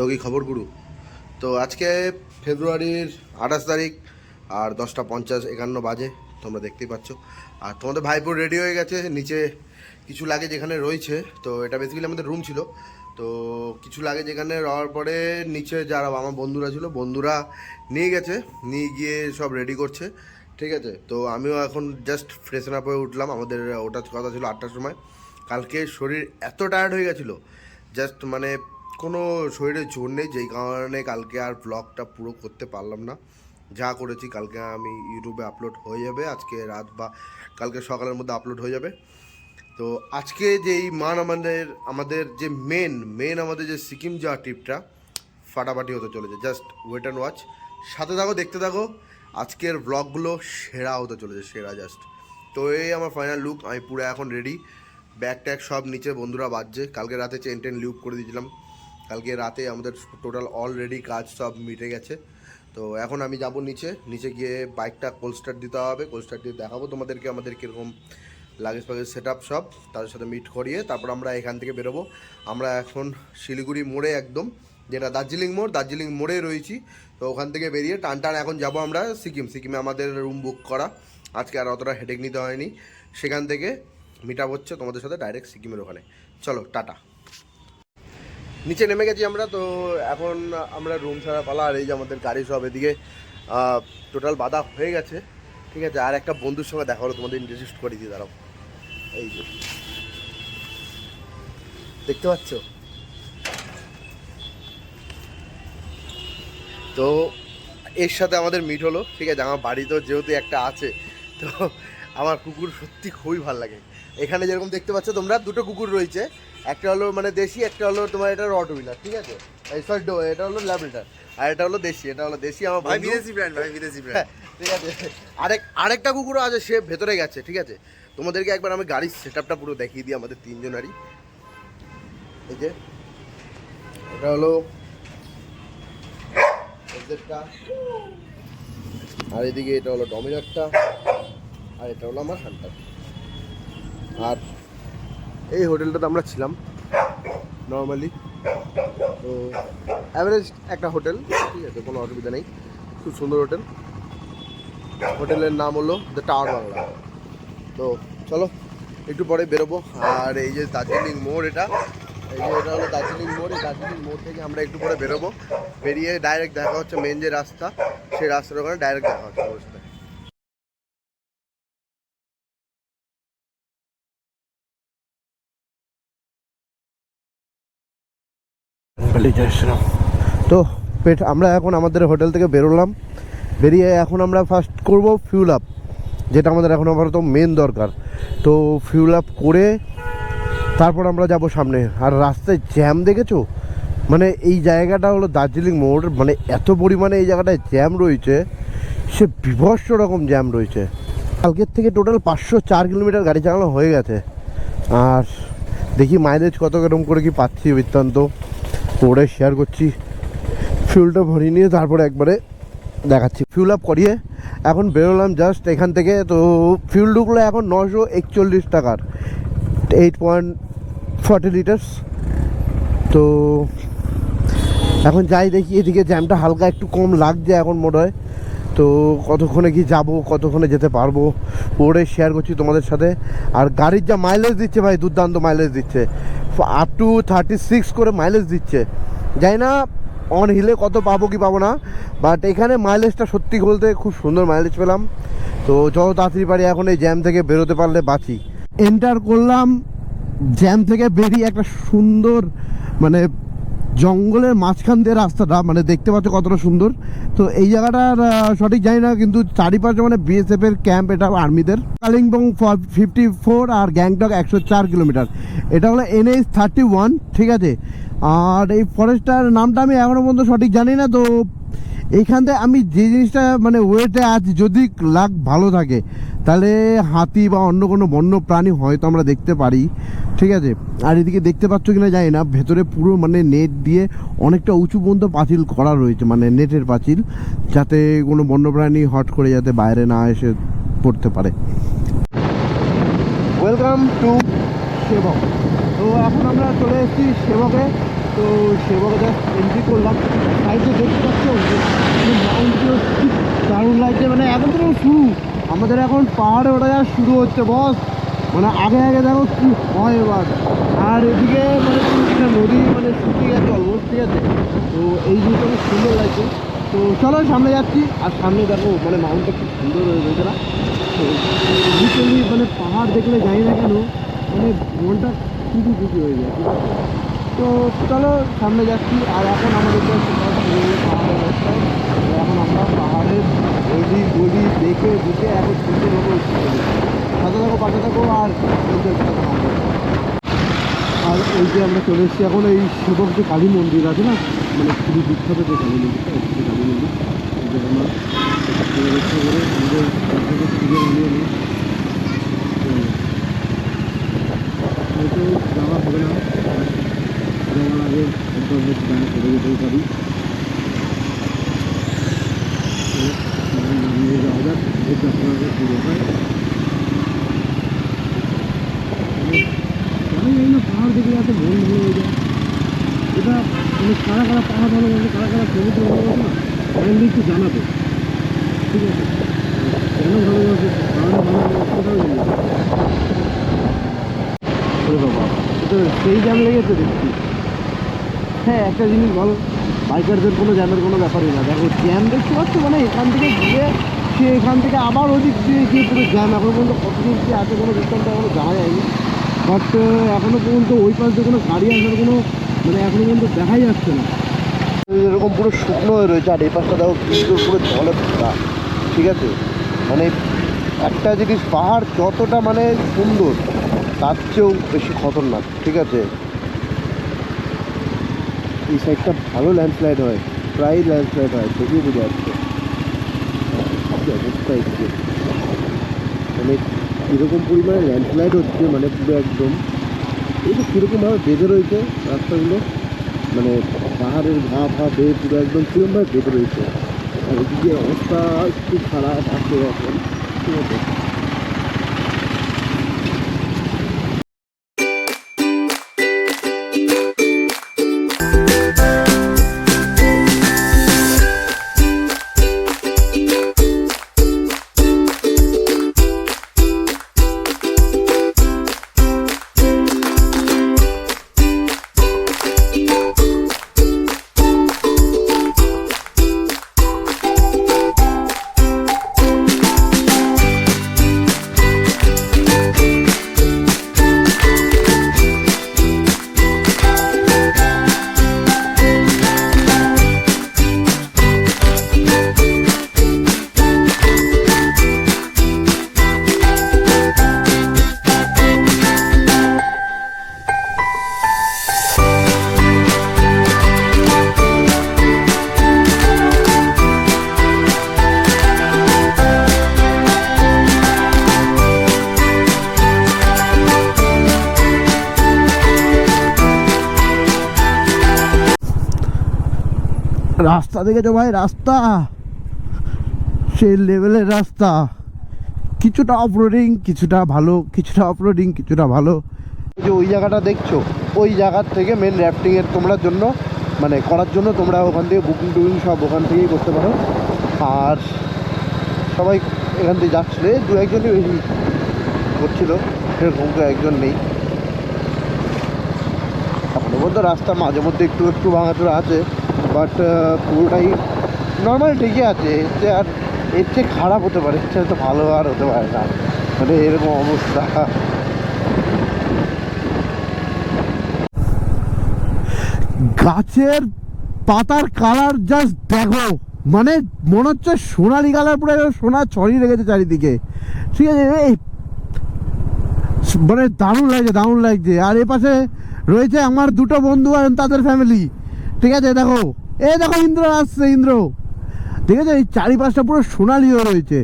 তো কি খবর গুরু? তো আজকে ফেব্রুয়ারির 28 তারিখ আর 10:50 বাজে, তোমরা দেখতেই পাচ্ছ। আর তোমাদের ভাইপুর রেডি হয়ে গেছে, নিচে কিছু লাগে যেখানে রয়েছে। তো এটা বেসিক্যালি আমাদের রুম ছিল, তো কিছু লাগে যেখানে রওয়ার পরে নিচে যারা আমার বন্ধুরা ছিল, বন্ধুরা নিয়ে গেছে, নিয়ে গিয়ে সব রেডি করছে। ঠিক আছে, তো আমিও এখন জাস্ট ফ্রেশন আপ হয়ে উঠলাম। আমাদের ওটার কথা ছিল 8টার সময়। কালকে শরীর এত টায়ার্ড হয়ে গেছিলো, জাস্ট মানে কোনো শরীরে জোর নেই, যেই কারণে কালকে আর ব্লগটা পুরো করতে পারলাম না। যা করেছি কালকে আমি ইউটিউবে আপলোড হয়ে যাবে, আজকে রাত বা কালকে সকালের মধ্যে আপলোড হয়ে যাবে। তো আজকে যেই আমাদের আমাদের যে মেন আমাদের যে সিকিম যাওয়া ট্রিপটা ফাটাফাটি হতে চলেছে। জাস্ট ওয়েট অ্যান্ড ওয়াচ, সাথে থাকো, দেখতে থাকো। আজকের ব্লগগুলো সেরা হতে চলেছে, সেরা জাস্ট। তো এই আমার ফাইনাল লুক, আমি পুরো এখন রেডি, ব্যাগ ট্যাগ সব নিচে, বন্ধুরা বাজছে। কালকে রাতে চেন লিউপ করে দিয়েছিলাম, কালকে রাতে আমাদের টোটাল অলরেডি কাজ সব মিটে গেছে। তো এখন আমি যাব নিচে গিয়ে বাইকটা কোল্ড স্টার্ট দিতে হবে, কোল্ড স্টার্ট দিয়ে দেখাবো তোমাদেরকে আমাদের কীরকম লাগেজ ফাগেজ সেট আপ সব, তাদের সাথে মিট করিয়ে তারপর আমরা এখান থেকে বেরোবো। আমরা এখন শিলিগুড়ি মোড়ে, একদম যেটা দার্জিলিং মোড়ে রয়েছি। তো ওখান থেকে বেরিয়ে টান এখন যাব আমরা সিকিমে আমাদের রুম বুক করা, আজকে আর অতটা হেডেক নিতে হয়নি। সেখান থেকে মিট আপ হচ্ছে তোমাদের সাথে ডাইরেক্ট সিকিমের ওখানে। চলো টাটা। নিচে নেমে গেছি আমরা, তো এখন আমরা রুম ছাড়া পালা। আর এই যে আমাদের গাড়ি সব এদিকে টোটাল বাধা হয়ে গেছে। ঠিক আছে, আর একটা বন্ধুর সঙ্গে দেখা হলো, তোমাদের ইন্ট্রোডিউস করে দিয়ে দাঁড়াও। এই যে দেখতে পাচ্ছ, তো এর সাথে আমাদের মিট হলো। ঠিক আছে, আমার বাড়িতেও যেহেতু একটা আছে, তো আমার কুকুর সত্যি খুবই ভালো লাগে। এখানে যেরকম দেখতে পাচ্ছ তোমরা, দুটো কুকুর রয়েছে, একটা হলো মানে দেশি, একটা হলো তোমার এটা রটউইলার। ঠিক আছে, এই সরি এটা হলো ল্যাব্রাডর, আর এটা হলো দেশি আমার ভাই, বিদেশি ব্র্যান্ড। ঠিক আছে, আরেকটা কুকুরও আছে, সে ভেতরে গেছে। ঠিক আছে, তোমাদেরকে একবার আমি গাড়ির সেট আপটা পুরো দেখিয়ে দিই আমাদের তিনজনারই। এই যে এটা হলো এক্সেটটা, আর এদিকে এটা হলো ডমিনারটা, আর এটা হলো আমার হান্টার। আর এই হোটেলটাতে আমরা ছিলাম নর্মালি, তো অ্যাভারেজ একটা হোটেল। ঠিক আছে, কোনো অসুবিধা নেই, খুব সুন্দর হোটেল। হোটেলের নাম হলো দ্য টাওয়ার বাংলা। তো চলো একটু পরে বেরোবো। আর এই যে দার্জিলিং মোড়, এটা হলো দার্জিলিং মোড়। এই দার্জিলিং মোড় থেকে আমরা একটু পরে বেরোবো, বেরিয়ে ডাইরেক্ট দেখা হচ্ছে মেন যে রাস্তা, সেই রাস্তার ওখানে ডাইরেক্ট দেখা হচ্ছে ওর সাথে। তো আমরা এখন আমাদের হোটেল থেকে বেরোলাম, বেরিয়ে এখন আমরা ফার্স্ট করব ফিউল আপ, যেটা আমাদের এখন আপাতত মেন দরকার। তো ফিউল আপ করে তারপর আমরা যাব সামনে। আর রাস্তায় জ্যাম দেখেছো, মানে এই জায়গাটা হলো দার্জিলিং মোড়, মানে এত পরিমাণে এই জায়গাটায় জ্যাম রয়েছে, সে বিভৎস রকম জ্যাম রয়েছে। কালকের থেকে টোটাল 504 কিলোমিটার গাড়ি চালানো হয়ে গেছে। আর দেখি মাইলেজ কত কিরকম করে কি পাচ্ছি বৃত্তান্ত ওটাই শেয়ার করছি। ফিউলটা ভরিয়ে নিয়ে তারপরে একবারে দেখাচ্ছি। ফিউল আপ করিয়ে এখন বেরোলাম জাস্ট এখান থেকে। তো ফিউল ঢুকলো এখন 941 টাকার, 8.40 লিটার্স। তো এখন যাই দেখি, এদিকে জ্যামটা হালকা একটু কম লাগছে এখন মনে হয়। তো কতক্ষণে কি যাব, কতক্ষণে যেতে পারবো ওটাই শেয়ার করছি তোমাদের সাথে। আর গাড়ির যা মাইলেজ দিচ্ছে ভাই, দুর্দান্ত মাইলেজ দিচ্ছে, আপ টু 36 করে মাইলেজ দিচ্ছে। যাই না অন হিলে কত পাবো কি পাবো না, বাট এখানে মাইলেজটা সত্যি বলতে খুব সুন্দর মাইলেজ পেলাম। তো যত তাড়াতাড়ি পারি এখন এই জ্যাম থেকে বেরোতে পারলে বাঁচি। এন্টার করলাম জ্যাম থেকে বেরিয়ে একটা সুন্দর মানে জঙ্গলের মাঝখান দিয়ে রাস্তাটা, মানে দেখতে পাচ্ছ কতটা সুন্দর। তো এই জায়গাটার সঠিক জানি না, কিন্তু চারিপাশে মানে বিএসএফ এর ক্যাম্প, এটা আর্মিদের। কালিম্পং 54 আর গ্যাংটক 104 কিলোমিটার। এটা হলো NH 31। ঠিক আছে, আর এই ফরেস্টটার নামটা আমি এখনো পর্যন্ত সঠিক জানি না। তো এইখান থেকে আমি যে জিনিসটা মানে ওয়েটে আছি, যদি লাক ভালো থাকে তাহলে হাতি বা অন্য কোনো বন্য প্রাণী হয়তো আমরা দেখতে পারি। ঠিক আছে, আর এদিকে দেখতে পাচ্ছ কিনা জানি না, ভেতরে পুরো মানে নেট দিয়ে অনেকটা উঁচু পর্যন্ত পাঁচিল করা রয়েছে, মানে নেটের পাঁচিল, যাতে কোনো বন্যপ্রাণী হট করে যাতে বাইরে না এসে পড়তে পারে। ওয়েলকাম টু সেবক। তো এখন আমরা চলে এসেছি সেবকে। তো সেভাবে জাস্ট এন্ট্রি করলাম। সাইডে দেখতে পাচ্ছ মাউন্টগুলো ঠিক দারুণ লাগছে, মানে এখন তো শুরু, আমাদের এখন পাহাড়ে ওঠা যাওয়া শুরু হচ্ছে বস। মানে আগে আগে দেখো কি হয় এবার। আর এদিকে মানে একটা নদী মানে শুকিয়ে গেছে অলমোস্ট, ঠিক আছে। তো এই জিনিসটা খুব সুন্দর লাগছে। তো চলো সামনে যাচ্ছি, আর সামনে দেখো মানে মাউন্টটা খুব সুন্দর হয়ে গেছে না। তো লিটারালি মানে পাহাড় দেখলে যাই না কেন মানে মনটা খুবই খুশি হয়ে যায়, ঠিক আছে। তো চলো সামনে যাচ্ছি, আর এখন আমাদের পাহাড়ের রাস্তায়। তো এখন আমরা পাহাড়ের গলি গলি দেখে দেখে এখন সুন্দরভাবে সাথে থাকো পাশে থাকো আর এনজয় করতে থাকো। আর ওই যে আমরা চলে এসেছি এখন এই শিবক যে কালী মন্দির আছে না, মানে খুবই বিখ্যাত যে কালী মন্দিরটা, হচ্ছে কালী মন্দির। আমরা রক্ষা করে আমাদের পুজো বানিয়ে নিই। হয়তো যাওয়া হবে না, যাওয়ার আগে একবার গায়ে চলে যেতেই পারি। নামিয়ে যাওয়া যাক, যেহেতু আপনাদের পুজো হয়। আমি এই না পাহাড় দেখে এত মন ভালো হয়ে যায়। এটা মানে কারা কারা পাহাড় ভালোবাসে, কারা কারা সমুদ্র ভালোবাসে না, কাইন্ডলি একটু জানাবে, ঠিক আছে। কেন ভালোবাসে, পাহাড়ে ভালোবাসে সেটাও জানি। বাবা এটা সেই জ্যাম লেগেছে দেখছি। হ্যাঁ একটা জিনিস ভালো, বাইকারদের কোনো জ্যামের কোনো ব্যাপারই না। দেখো জ্যাম দেখতে পাচ্ছ, মানে এখান থেকে গিয়ে সে এখান থেকে আবার ওদিক দিয়ে গিয়ে পুরো জ্যাম। এখনো পর্যন্ত কতদূর কি আছে কোনো ডিস্টেন্সটা এখনো জানা যায়নি, বাট এখনো পর্যন্ত ওই পাশ দিয়ে কোনো গাড়ি আসার কোনো মানে এখনো পর্যন্ত দেখাই যাচ্ছে না। এরকম পুরো শুকনো হয়ে রয়েছে, আর এই পাশটা দেখো কিন্তু পুরো জলে ভরা, ঠিক আছে। মানে একটা জিনিস, পাহাড় যতটা মানে সুন্দর তার চেয়েও বেশি খতরনাক, ঠিক আছে। এই সাইডটা ভালো ল্যান্ডস্লাইড হয়, প্রায় ল্যান্ডস্লাইড হয়, দেখেই বোঝা যাচ্ছে অবস্থা। একটু মানে কীরকম পরিমাণে ল্যান্ডস্লাইড হচ্ছে, মানে পুরো একদম এই যে কীরকমভাবে বেঁধে রয়েছে রাস্তাগুলো, মানে পাহাড়ের ঘা ফা বেয়ে পুরো একদম কীরকমভাবে বেঁধে রয়েছে। আর এদিকে অবস্থা একটু খারাপ আছে এখন, ঠিক আছে। রাস্তা দেখেছো ভাই, রাস্তা সেই লেভেলের রাস্তা, কিছুটা অফরোডিং কিছুটা ভালো, কিছুটা অফরোডিং কিছুটা ভালো। যে ওই জায়গাটা দেখছো, ওই জায়গার থেকে মেন র্যাফটিংয়ের তোমরা জন্য মানে করার জন্য তোমরা ওখান থেকে বুকিং টুকিং সব ওখান থেকেই করতে পারো। আর সবাই এখান থেকে যাচ্ছিল, দু একজনই বেশি করছিল, সেরকম তো একজন নেই। আপনার মধ্যে রাস্তা মাঝে মধ্যে একটু একটু ভাঙাচোরা আছে, বাট পুরোটাই নর্মাল ঠিকই আছে। এতে আর এর চেয়ে খারাপ হতে পারে, এর চেয়ে তো ভালো আর হতে পারে না, মানে এরকম অবস্থা। গাছের পাতার কালার জাস্ট দেখো, মানে মনে হচ্ছে সোনালি কালার, পুরো সোনা ছড়িয়ে রেখেছে চারিদিকে, ঠিক আছে। এই মানে দারুণ লাগছে, দারুণ লাগছে। আর এ পাশে রয়েছে আমার দুটো বন্ধু আর তাদের ফ্যামিলি, ঠিক আছে। দেখো এই দেখো ইন্দ্র আসছে, ইন্দ্র, ঠিক আছে। এই চারিপাশটা পুরো সোনালি হয়ে রয়েছে,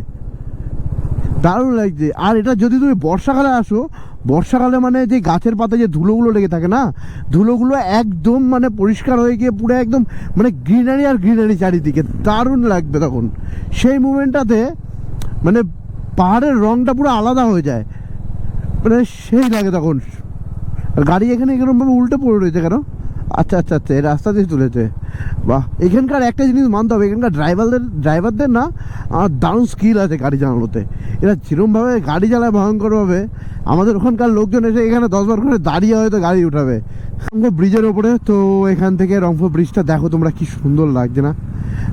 দারুণ লাগছে। আর এটা যদি তুমি বর্ষাকালে আসো, বর্ষাকালে মানে যে গাছের পাতায় যে ধুলোগুলো লেগে থাকে না, ধুলোগুলো একদম মানে পরিষ্কার হয়ে গিয়ে পুরো একদম মানে গ্রিনারি আর গ্রিনারি চারিদিকে, দারুণ লাগবে তখন। সেই মুমেন্টটাতে মানে পাহাড়ের রঙটা পুরো আলাদা হয়ে যায়, মানে সেই লাগে তখন। আর গাড়ি এখানে এরকমভাবে উল্টে পড়ে রয়েছে কেন? আচ্ছা আচ্ছা আচ্ছা, এই রাস্তা দিয়ে তুলেছে। বাহ, এখানকার একটা জিনিস মানতে হবে, এখানকার ড্রাইভারদের না দারুণ স্কিল আছে গাড়ি চালানোতে। এরা যেরকমভাবে গাড়ি চালায় ভয়ঙ্করভাবে, আমাদের ওখানকার লোকজন এসে এখানে 10 বার করে দাঁড়িয়ে হয়তো গাড়ি উঠাবে। রংপুর ব্রিজের ওপরে তো, এখান থেকে রংপুর ব্রিজটা দেখো তোমরা, কি সুন্দর লাগছে না?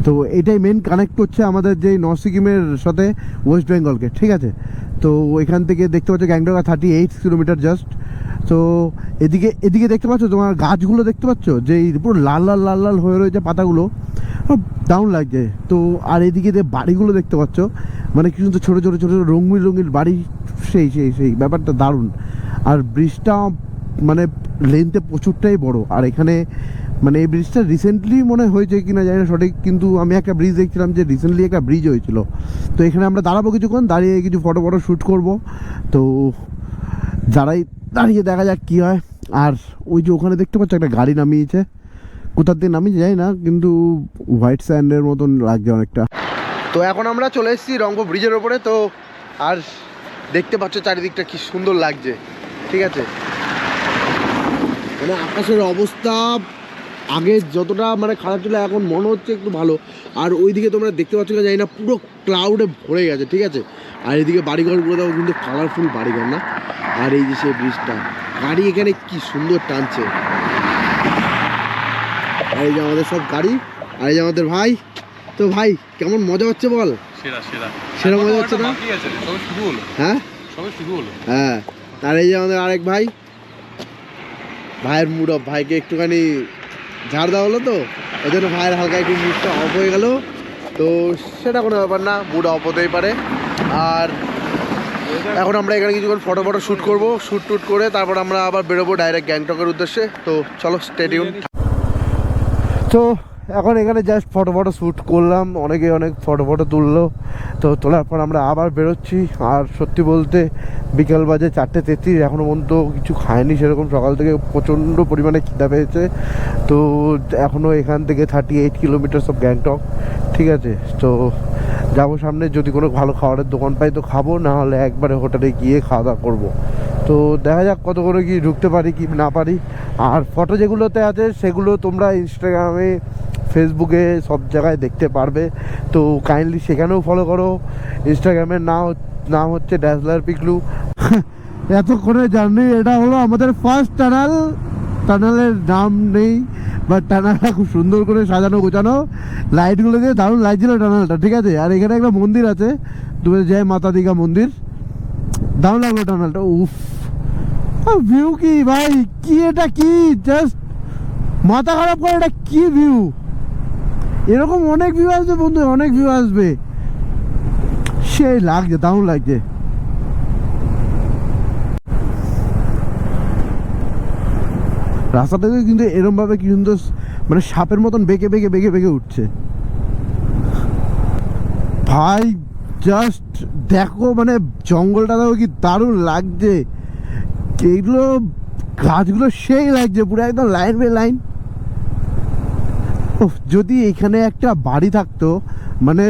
তো এটাই মেন কানেক্ট করছে আমাদের যে নর্থ সিকিমের সাথে ওয়েস্ট বেঙ্গলকে, ঠিক আছে? তো এখান থেকে দেখতে পাচ্ছ গ্যাংটক 38 কিলোমিটার জাস্ট। তো এদিকে এদিকে দেখতে পাচ্ছ তোমার গাছগুলো দেখতে পাচ্ছ, যে পুরো লাল লাল লাল লাল হয়ে রয়েছে পাতাগুলো, দারুণ লাগছে। তো আর এদিকে যে বাড়িগুলো দেখতে পাচ্ছ, মানে কি সুন্দর ছোটো ছোটো ছোটো রঙিন রঙিন বাড়ি, সেই সেই সেই ব্যাপারটা দারুণ। আর ব্রিজটা মানে লেন্থে প্রচুরটাই বড়। আর এখানে মানে এই ব্রিজটা রিসেন্টলি মনে হয়েছে কিনা জানি না সঠিক, কিন্তু আমি একটা ব্রিজ দেখছিলাম যে রিসেন্টলি একটা ব্রিজ হয়েছিল। তো এখানে আমরা দাঁড়াবো কিছুক্ষণ, দাঁড়িয়ে কিছু ফটো শ্যুট করব। তো দাঁড়িয়ে দেখা যাক কী হয়। আর ওই যে ওখানে দেখতে পাচ্ছ একটা গাড়ি নামিয়েছে, কোথার দিয়ে নামিয়েছে যাই না, কিন্তু হোয়াইট স্যান্ডের মতন লাগছে অনেকটা। তো এখন আমরা চলে এসেছি রংপুর ব্রিজের ওপরে। তো আর দেখতে পাচ্ছ চারিদিকটা কি সুন্দর লাগছে, ঠিক আছে? মানে আকাশের অবস্থা আগে যতটা মানে খারাপ ছিল, এখন মনে হচ্ছে একটু ভালো। আর ওইদিকে তোমরা দেখতে পাচ্ছ না জানি না, পুরো ক্লাউডে ভরে গেছে, ঠিক আছে? আর এদিকে বাড়িঘরগুলো কিন্তু কালারফুল বাড়িঘর না। আর এই যে সেই ব্রিজটা, গাড়ি এখানে কি সুন্দর টানছে। আর এই যে আমাদের সব গাড়ি, আর এই যে আমাদের ভাই। তো ভাই কেমন মজা হচ্ছে বল? সেরা মজা হচ্ছে না? হ্যাঁ হ্যাঁ। আর এই যে আমাদের আরেক ভাই, ভাইয়ের মুড অফ, ভাইকে একটুখানি ঝাড় দেওয়া হলো, তো ওই জন্য ভাইয়ের হালকা একটু মুডটা অফ হয়ে গেল। তো সেটা কোনো ব্যাপার না, মুড অফ হতেই পারে। আর এখন আমরা এখানে কিছুক্ষণ ফটো শ্যুট করবো, শ্যুট করে তারপর আমরা আবার বেরোবো ডাইরেক্ট গ্যাংটকের উদ্দেশ্যে। তো চলো, স্টে টিউন। তো এখন এখানে জাস্ট ফটো শ্যুট করলাম, অনেকে অনেক ফটো তুললো। তো তোলার পর আমরা আবার বেরোচ্ছি। আর সত্যি বলতে বিকেল বাজে 4:33, এখনও পর্যন্ত কিছু খায়নি সেরকম। সকাল থেকে প্রচণ্ড পরিমাণে খিদা পেয়েছে। তো এখনও এখান থেকে 38 কিলোমিটার সব গ্যাংটক, ঠিক আছে? তো যাবো সামনে, যদি কোনো ভালো খাবারের দোকান পাই তো খাবো, না হলে একবারে হোটেলে গিয়ে খাওয়া দাওয়া করবো। তো দেখা যাক কত করে কি ঢুকতে পারি কি না পারি। আর ফটো যেগুলোতে আছে সেগুলো তোমরা ইনস্টাগ্রামে, ফেসবুকে সব জায়গায় দেখতে পারবে। তো কাইন্ডলি সেখানেও ফলো করো। ইনস্টাগ্রামের নাম হচ্ছে ড্যাসলার পিকলু। এতক্ষণে জার্নি এটা হলো আমাদের ফার্স্ট টানেলের নাম নেই, বাট টানেলটা খুব সুন্দর করে সাজানো গোছানো, লাইটগুলো দিয়ে দারুণ লাগছিল টানেলটা, ঠিক আছে? আর এখানে একটা মন্দির আছে, তুমি জয় মাতা দীঘা মন্দির, দারুণ লাগলো টানেলটা। উফ, ভিউ কি ভাই, কি এটা, কি জাস্ট মাথা খারাপ করে, এটা কি ভিউ! এরকম অনেক ভিউ আসবে বন্ধু, অনেক ভিউ আসবে, সেই লাগছে, দারুণ লাগছে। রাস্তাটাকে কিন্তু এরমভাবে কি সুন্দর, মানে সাপের মতন বেঁকে বেঁকে বেঁকে বেঁকে উঠছে ভাই। জাস্ট দেখো, মানে জঙ্গলটা দেখো কি দারুণ লাগছে, এইগুলো গাছগুলো সেই লাগছে পুরো একদম লাইন বাই লাইন। যদি এখানে একটা বাড়ি থাকতো, মানে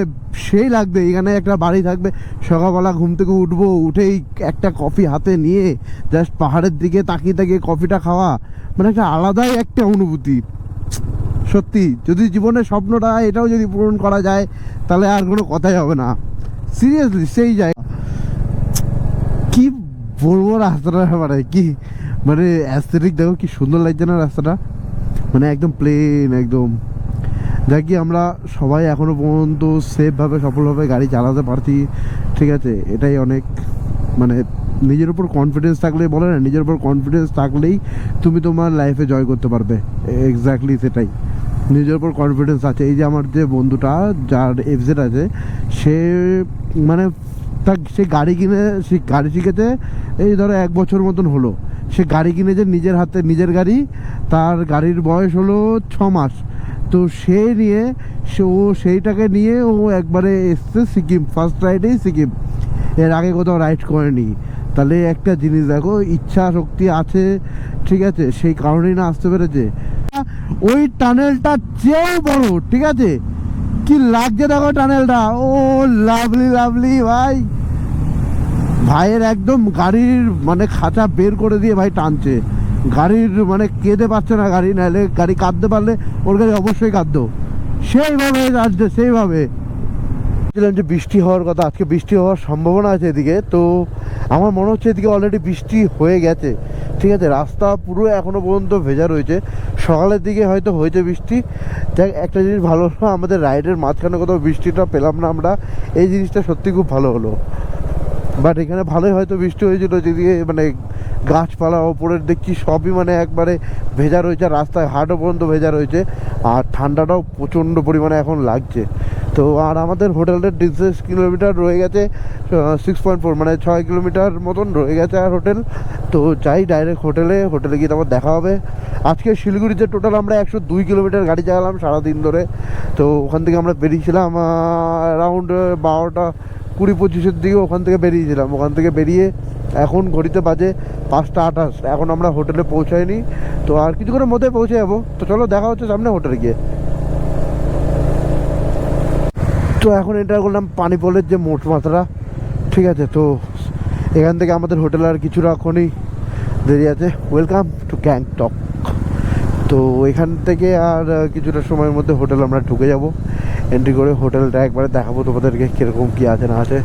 সেই লাগবে, এখানে একটা বাড়ি থাকবে, সকালবেলা ঘুম থেকে উঠবো, উঠেই একটা কফি হাতে নিয়ে জাস্ট পাহাড়ের দিকে তাকিয়ে তাকিয়ে কফিটা খাওয়া, মানে একটা আলাদাই একটা অনুভূতি। সত্যি, যদি জীবনের স্বপ্নটা এটাও যদি পূরণ করা যায়, তাহলে আর কোনো কথাই হবে না, সিরিয়াসলি। সেই জায়গা কি বলবো রাস্তাটা, মানে কি, মানে অ্যাস্থেটিক দেখো কি সুন্দর লাগছে না রাস্তাটা, মানে একদম প্লেন একদম। দেখি আমরা সবাই এখনও পর্যন্ত সেফভাবে সফলভাবে গাড়ি চালাতে পারছি, ঠিক আছে? এটাই অনেক, মানে নিজের উপর কনফিডেন্স থাকলেই, বলে না, নিজের উপর কনফিডেন্স থাকলেই তুমি তোমার লাইফে জয় করতে পারবে। এক্স্যাক্টলি সেটাই, নিজের উপর কনফিডেন্স আছে। এই যে আমার যে বন্ধুটা যার এফজেড আছে, সে মানে সে গাড়ি শিখেছে এই ধরো 1 বছর মতন হলো। সে গাড়ি কিনেছে নিজের হাতে, নিজের গাড়ি, তার গাড়ির বয়স হলো 6 মাস। তো সেইটাকে নিয়ে ও একবারে এসছে সিকিম, ফার্স্ট রাইডেই সিকিম, এর আগে কোথাও রাইড করেনি। তাহলে একটা জিনিস দেখো, ইচ্ছা শক্তি আছে, ঠিক আছে? সেই কারণেই না আসতে পেরেছে। ওই টানেলটা চেয়েও বড়, ঠিক আছে? কি লাগছে দেখো টানেলটা, ও লাভলি লাভলি ভাই। ভাইয়ের একদম গাড়ির মানে খাঁচা বের করে দিয়ে ভাই টানছে, গাড়ির মানে কেঁদে পারছে না গাড়ি, নাহলে গাড়ি কাঁদতে পারলে ওর গাড়ি অবশ্যই কাঁদতো, সেইভাবে আসছে সেইভাবে। বলছিলাম যে বৃষ্টি হওয়ার কথা, আজকে বৃষ্টি হওয়ার সম্ভাবনা আছে এদিকে, তো আমার মনে হচ্ছে এদিকে অলরেডি বৃষ্টি হয়ে গেছে। ঠিক আছে, রাস্তা পুরো এখনো পর্যন্ত ভেজা রয়েছে, সকালের দিকে হয়তো হয়েছে বৃষ্টি। যাক, একটা জিনিস ভালো হলো, আমাদের রাইডের মাঝখানে কোথাও বৃষ্টিটা পেলাম না আমরা, এই জিনিসটা সত্যি খুব ভালো হলো। বাট এখানে ভালোই হয়তো বৃষ্টি হয়েছিল, যেদিকে মানে গাছপালা ওপরের দেখছি সবই মানে একবারে ভেজা রয়েছে, রাস্তায় হাটও পর্যন্ত ভেজা রয়েছে, আর ঠান্ডাটাও প্রচণ্ড পরিমাণে এখন লাগছে। তো আর আমাদের হোটেলের ডিস্টেন্স কিলোমিটার রয়ে গেছে 6.4, মানে 6 কিলোমিটার মতন রয়ে গেছে আর হোটেল। তো যাই ডাইরেক্ট হোটেলে গিয়ে তারপর দেখা হবে। আজকে শিলিগুড়িতে টোটাল আমরা 102 কিলোমিটার গাড়ি চালালাম সারাদিন ধরে। তো ওখান থেকে আমরা বেরিয়েছিলাম অ্যারাউন্ড 12টা 20-25-এর দিকে ওখান থেকে বেরিয়েছিলাম। ওখান থেকে বেরিয়ে এখন ঘড়িতে বাজে 5টা 28, এখন আমরা হোটেলে পৌঁছাইনি। তো আর কিছুক্ষণের মধ্যে পৌঁছে যাবো। তো চলো দেখা হচ্ছে সামনে হোটেলে গিয়ে। তো এখন এন্টার করলাম পানিপলের যে মোট মাত্রা। ঠিক আছে, তো এখান থেকে আমাদের হোটেল আর কিছুটা এখনই দেরি আছে। Welcome to Gangtok. তো এখান থেকে আর কিছুটা সময়ের মধ্যে হোটেল আমরা ঢুকে যাব। এন্ট্রি করে হোটেলটা একবারে দেখাবো তোমাদেরকে কীরকম কী আছে না আছে।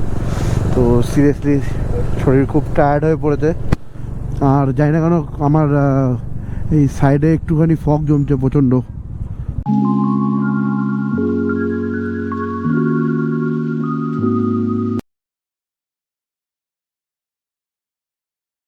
তো সিরিয়াসলি শরীর খুব টায়ার্ড হয়ে পড়েছে, আর জানি না কেন আমার এই সাইডে একটুখানি ফগ জমছে প্রচণ্ড।